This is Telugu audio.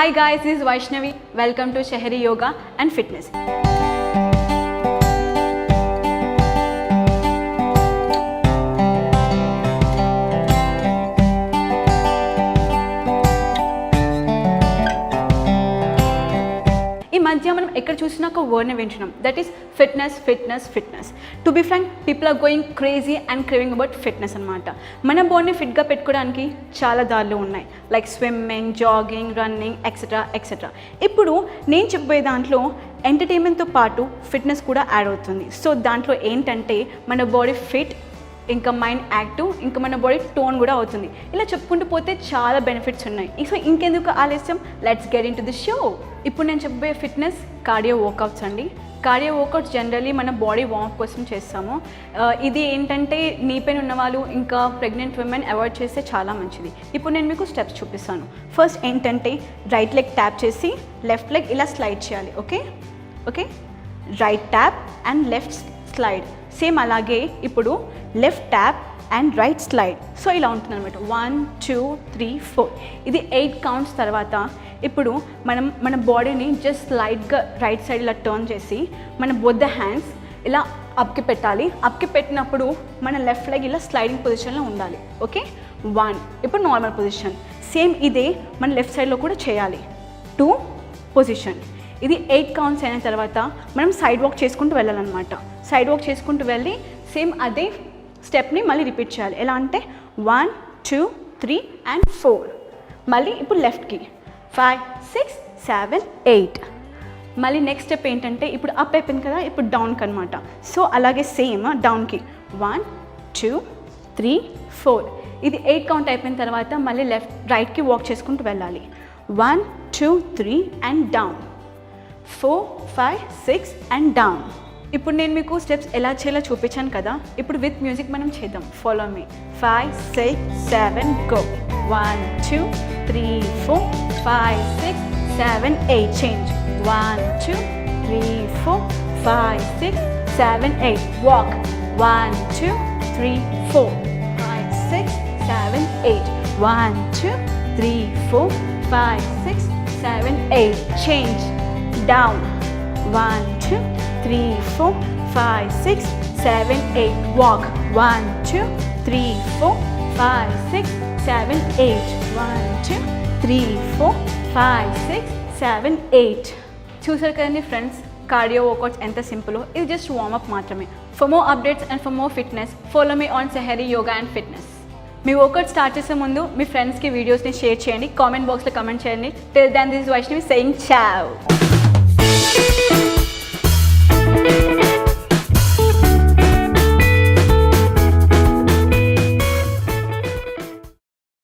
Hi guys, this is Vaishnavi. Welcome to Shehri Yoga and Fitness. ఈ మధ్య మనం ఎక్కడ చూసినా ఒక వర్డ్ని వింటున్నాం, that is fitness fitness fitness. To be frank, people are going crazy and craving about fitness అనమాట. మన బాడీని ఫిట్గా పెట్టుకోవడానికి చాలా దారులు ఉన్నాయి, like swimming, jogging, running, etcetera etcetera. ఇప్పుడు నేను చెప్పబోయే దాంట్లో ఎంటర్టైన్మెంట్తో పాటు ఫిట్నెస్ కూడా యాడ్ అవుతుంది. సో దాంట్లో ఏంటంటే మన బాడీ ఫిట్, ఇంకా మైండ్ యాక్టివ్, ఇంకా మన బాడీ టోన్ కూడా అవుతుంది. ఇలా చెప్పుకుంటూ పోతే చాలా బెనిఫిట్స్ ఉన్నాయి. సో ఇంకెందుకు ఆలస్యం, let's get in to the show. ఇప్పుడు నేను చెప్పబోయే ఫిట్నెస్ కార్డియో వర్కౌట్స్ అండి. కార్డియో వర్కౌట్స్ జనరలీ మన బాడీ వార్మ్ కోసం చేస్తాము. ఇది ఏంటంటే నీ పెయిన్ ఉన్నవాళ్ళు, ఇంకా ప్రెగ్నెంట్ విమెన్ అవాయిడ్ చేస్తే చాలా మంచిది. ఇప్పుడు నేను మీకు స్టెప్స్ చూపిస్తాను. ఫస్ట్ ఏంటంటే రైట్ లెగ్ ట్యాప్ చేసి లెఫ్ట్ లెగ్ ఇలా స్లైడ్ చేయాలి. Okay, right tap and left slide. Same అలాగే ఇప్పుడు left tap and right slide. So ఇలా ఉంటుంది అనమాట. 1 2 3 4. ఇది 8 కౌంట్స్ తర్వాత ఇప్పుడు మన బాడీని జస్ట్ స్లైడ్గా రైట్ సైడ్ ఇలా టర్న్ చేసి మన బోత్ ద హ్యాండ్స్ ఇలా అప్కి పెట్టాలి. అప్కి పెట్టినప్పుడు మన లెఫ్ట్ లెగ్ ఇలా స్లైడింగ్ పొజిషన్లో ఉండాలి. ఓకే, 1. ఇప్పుడు నార్మల్ పొజిషన్. సేమ్ ఇదే మన లెఫ్ట్ సైడ్లో కూడా చేయాలి. 2 పొజిషన్. ఇది 8 కౌంట్స్ అయిన తర్వాత మనం సైడ్ వాక్ చేసుకుంటూ వెళ్ళాలన్నమాట. సైడ్ వాక్ చేసుకుంటూ వెళ్ళి సేమ్ అదే స్టెప్ని మళ్ళీ రిపీట్ చేయాలి. ఎలా అంటే 1 2 3 and 4. మళ్ళీ ఇప్పుడు లెఫ్ట్కి 5 6 7 8. మళ్ళీ నెక్స్ట్ స్టెప్ ఏంటంటే ఇప్పుడు అప్ అయిపోయింది కదా, ఇప్పుడు డౌన్కి అనమాట. సో అలాగే సేమ్ డౌన్కి 1 2 3 4. ఇది 8 కౌంట్ అయిపోయిన తర్వాత మళ్ళీ రైట్కి వాక్ చేసుకుంటూ వెళ్ళాలి. 1 2 3 and down. 4 5 6 and down. ఇప్పుడు నేను మీకు స్టెప్స్ ఎలా చేయాలో చూపించాను కదా, ఇప్పుడు విత్ మ్యూజిక్ మనం చేద్దాం. Follow me. 5 6 7 go. 1 2 3 4 5 6 7 8. Change. 1 2 3 4 5 6 7 8. Walk. 1 2 3 4 5 6 7 8. 1 2 3 4 5 6 7 8. Change. Down. 1 2 3 4 5 6 7 8. Walk. 1 2 3 4 5 6 7 8. 1 2 3 4 5 6 7 8. చూసారు కదండి ఫ్రెండ్స్, కార్డియో వర్కౌట్స్ ఎంత సింపుల్. ఇది జస్ట్ వార్మప్ మాత్రమే. For more updates and for more fitness follow me on Sehari yoga and fitness. Me workout start చేసే ముందు మీ ఫ్రెండ్స్కి వీడియోస్ని షేర్ చేయండి, కామెంట్ బాక్స్లో కమెంట్ చేయండి. Till then this is Vaishnavi saying chow.